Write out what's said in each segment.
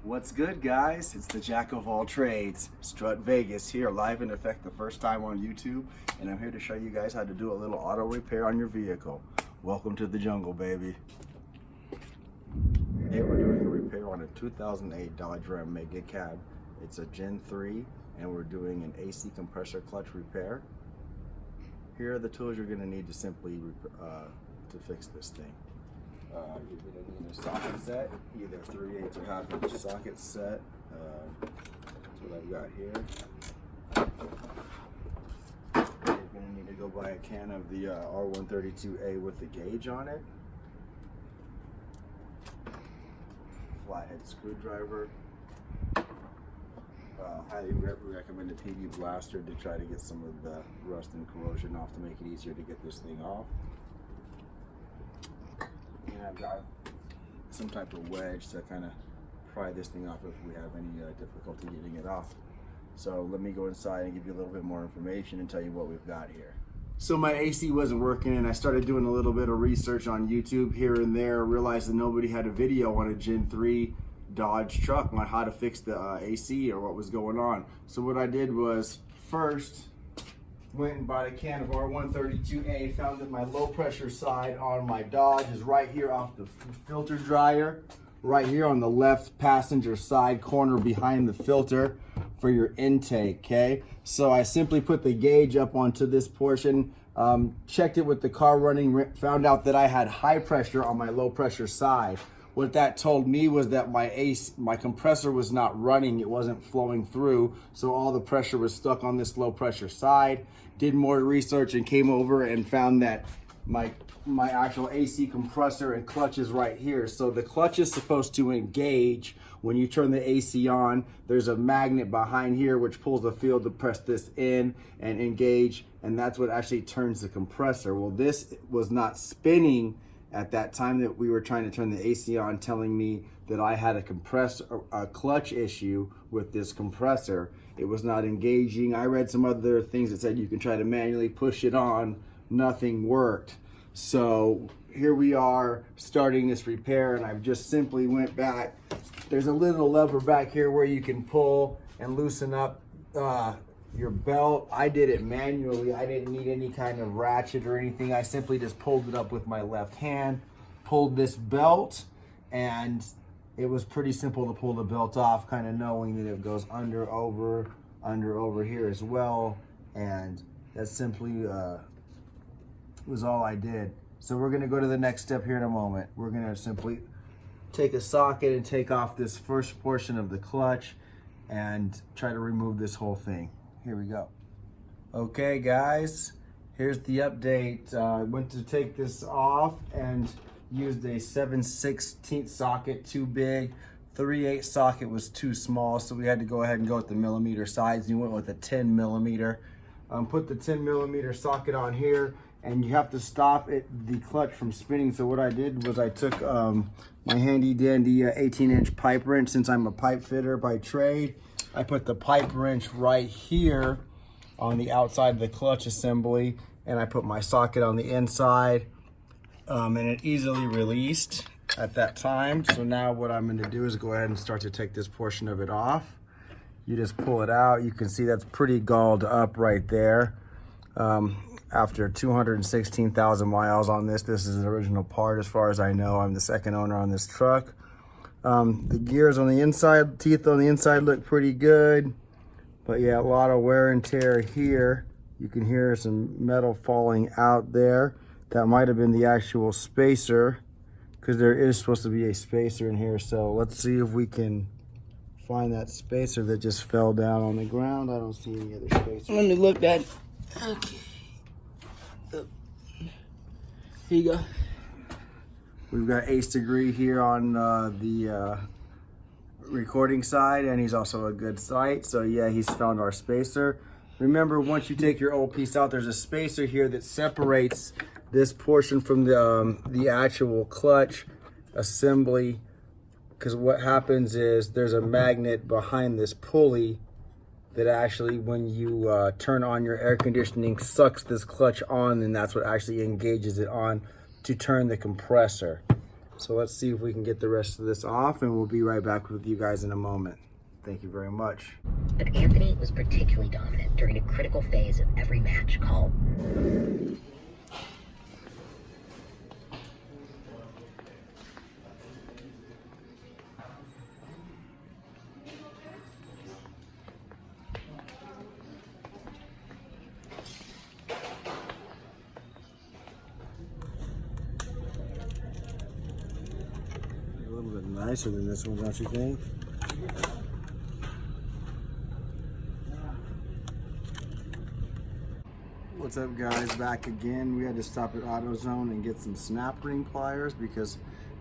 What's good, guys? It's the Jack of all trades, Strut Vegas, here live in effect the first time on YouTube, and I'm here to show you guys how to do a little auto repair on your vehicle. Welcome to the jungle, baby. Today we're doing a repair on a 2008 Dodge Ram Mega Cab. It's a Gen 3, and we're doing an AC compressor clutch repair. Here are the tools you're going to need to simply to fix this thing. You're going to need a socket set, either 3/8 or 1/2 inch socket set. That's what I've got here. You're going to need to go buy a can of the R132A with the gauge on it. Flathead screwdriver. Highly recommend a PD blaster to try to get some of the rust and corrosion off to make it easier to get this thing off. And I've got some type of wedge to kind of pry this thing off if we have any difficulty getting it off. So let me go inside and give you a little bit more information and tell you what we've got here. So my AC wasn't working, and I started doing a little bit of research on YouTube here and there. Realized that nobody had a video on a Gen 3 Dodge truck on how to fix the AC or what was going on. So what I did was first went and bought a can of R132A, found that my low pressure side on my Dodge is right here off the filter dryer, right here on the left passenger side corner behind the filter for your intake, okay? So I simply put the gauge up onto this portion, checked it with the car running, found out that I had high pressure on my low pressure side. What that told me was that my compressor was not running, it wasn't flowing through, so all the pressure was stuck on this low pressure side. Did more research and came over and found that my actual AC compressor and clutch is right here. So the clutch is supposed to engage when you turn the AC on. There's a magnet behind here which pulls the field to press this in and engage, and that's what actually turns the compressor. Well, this was not spinning at that time that we were trying to turn the AC on, telling me that I had a clutch issue with this compressor. It was not engaging. I read some other things that said you can try to manually push it on. Nothing worked. So here we are starting this repair, and I've just simply went back. There's a little lever back here where you can pull and loosen up your belt. I did it manually. I didn't need any kind of ratchet or anything. I simply just pulled it up with my left hand, pulled this belt, and it was pretty simple to pull the belt off, kind of knowing that it goes under, over here as well. And that simply was all I did. So we're gonna go to the next step here in a moment. We're gonna simply take a socket and take off this first portion of the clutch and try to remove this whole thing. Here we go. Okay, guys, here's the update. I went to take this off and used a 7/16 socket, too big. 3/8 socket was too small, so we had to go ahead and go with the millimeter size. We went with a 10 millimeter. Put the 10 millimeter socket on here, and you have to stop the clutch from spinning. So what I did was I took my handy dandy 18-inch pipe wrench. Since I'm a pipe fitter by trade, I put the pipe wrench right here on the outside of the clutch assembly, and I put my socket on the inside, and it easily released at that time. So now what I'm going to do is go ahead and start to take this portion of it off. You just pull it out. You can see that's pretty galled up right there. After 216,000 miles on this is an original part as far as I know. I'm the second owner on this truck. The gears on the inside, teeth on the inside look pretty good, but yeah, a lot of wear and tear here. You can hear some metal falling out there. That might have been the actual spacer, because there is supposed to be a spacer in here. So let's see if we can find that spacer that just fell down on the ground. I don't see any other spacer. Let me look at it. Okay. Here you go. We've got Ace Degree here on the recording side, and he's also a good site. So yeah, he's found our spacer. Remember, once you take your old piece out, there's a spacer here that separates this portion from the actual clutch assembly, because what happens is there's a magnet behind this pulley that actually, when you turn on your air conditioning, sucks this clutch on, and that's what actually engages it on to turn the compressor. So let's see if we can get the rest of this off, and we'll be right back with you guys in a moment. Thank you very much. But Anthony was particularly dominant during a critical phase of every match called A little bit nicer than this one, don't you think? What's up, guys? Back again. We had to stop at AutoZone and get some snap ring pliers because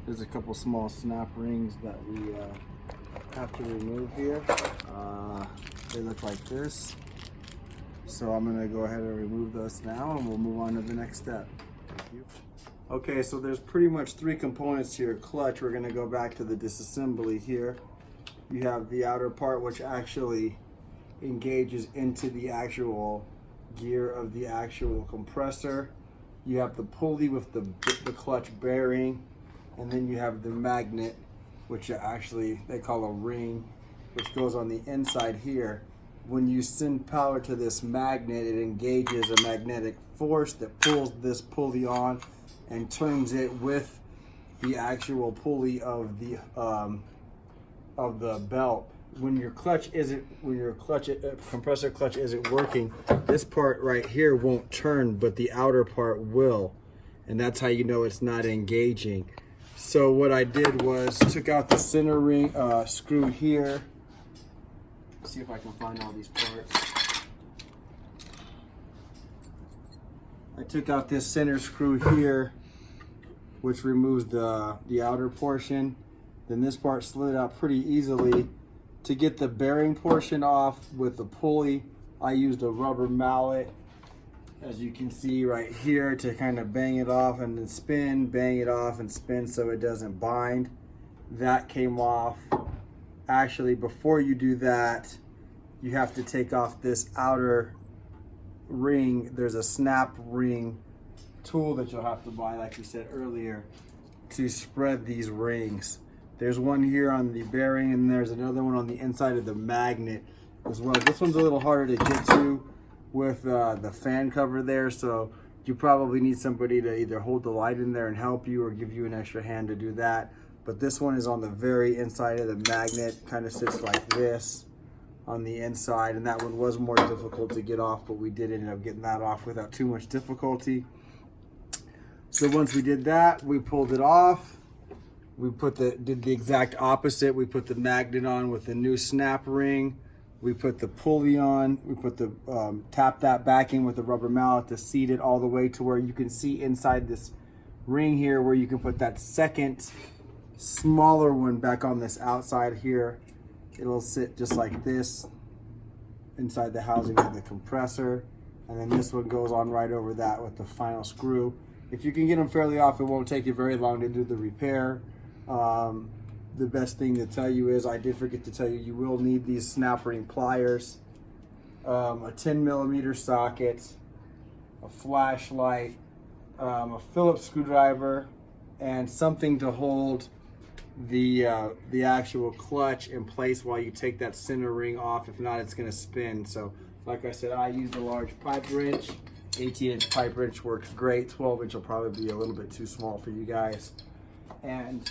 there's a couple small snap rings that we have to remove here. They look like this. So I'm going to go ahead and remove those now, and we'll move on to the next step. Thank you. Okay, so there's pretty much three components to your clutch. We're going to go back to the disassembly here. You have the outer part, which actually engages into the actual gear of the actual compressor. You have the pulley with the clutch bearing, and then you have the magnet, which actually they call a ring, which goes on the inside here. When you send power to this magnet, it engages a magnetic force that pulls this pulley on and turns it with the actual pulley of the belt. When your compressor clutch isn't working, this part right here won't turn, but the outer part will, and that's how you know it's not engaging. So what I did was took out the center ring screw here. See if I can find all these parts. I took out this center screw here, which removes the outer portion. Then this part slid out pretty easily. To get the bearing portion off with the pulley, I used a rubber mallet, as you can see right here, to kind of bang it off and then spin, bang it off and spin so it doesn't bind. That came off. Actually, before you do that, you have to take off this outer ring. There's a snap ring tool that you'll have to buy, like we said earlier, to spread these rings. There's one here on the bearing, and there's another one on the inside of the magnet as well. This one's a little harder to get to with the fan cover there, so you probably need somebody to either hold the light in there and help you or give you an extra hand to do that. But this one is on the very inside of the magnet, kind of sits like this on the inside, and that one was more difficult to get off, but we did end up getting that off without too much difficulty. So once we did that, we pulled it off. We did the exact opposite. We put the magnet on with the new snap ring. We put the pulley on. We put the tap that back in with the rubber mallet to seat it all the way to where you can see inside this ring here, where you can put that second smaller one back on this outside here. It'll sit just like this inside the housing of the compressor, and then this one goes on right over that with the final screw. If you can get them fairly off, it won't take you very long to do the repair. The best thing to tell you is, I did forget to tell you, you will need these snap ring pliers, a 10mm socket, a flashlight, a Phillips screwdriver, and something to hold the actual clutch in place while you take that center ring off. If not, it's going to spin. So like I said, I used a large pipe wrench. 18-inch pipe wrench works great. 12-inch will probably be a little bit too small for you guys. And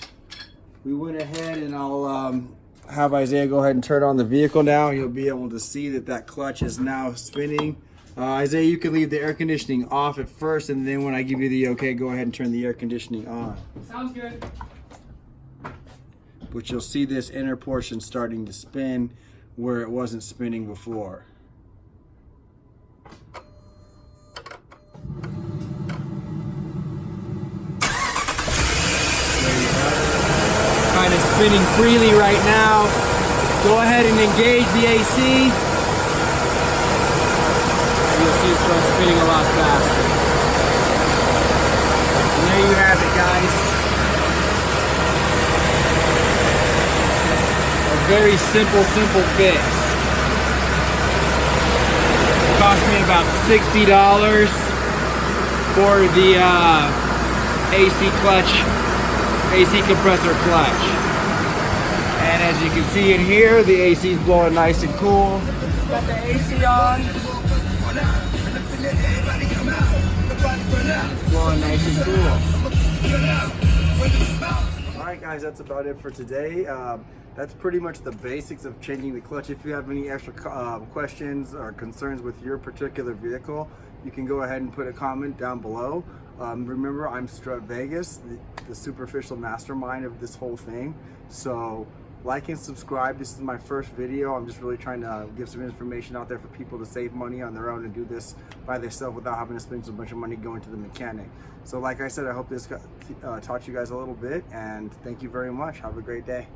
we went ahead, and I'll have Isaiah go ahead and turn on the vehicle now. You'll be able to see that clutch is now spinning. Isaiah, you can leave the air conditioning off at first, and then when I give you the okay, go ahead and turn the air conditioning on. Sounds good. Which you'll see this inner portion starting to spin where it wasn't spinning before. Kind of spinning freely right now. Go ahead and engage the AC. You'll see it start spinning a lot faster. And there you have it, guys. A very simple fix. It cost me about $60 for the AC clutch AC compressor clutch. And as you can see in here, the AC is blowing nice and cool. Got the AC on. It's blowing nice and cool. Alright guys, that's about it for today. That's pretty much the basics of changing the clutch. If you have any extra questions or concerns with your particular vehicle, you can go ahead and put a comment down below. Remember, I'm Strut Vegas, the superficial mastermind of this whole thing. So like and subscribe. This is my first video. I'm just really trying to give some information out there for people to save money on their own and do this by themselves without having to spend so bunch of money going to the mechanic. So like I said, I hope this taught you guys a little bit, and thank you very much. Have a great day.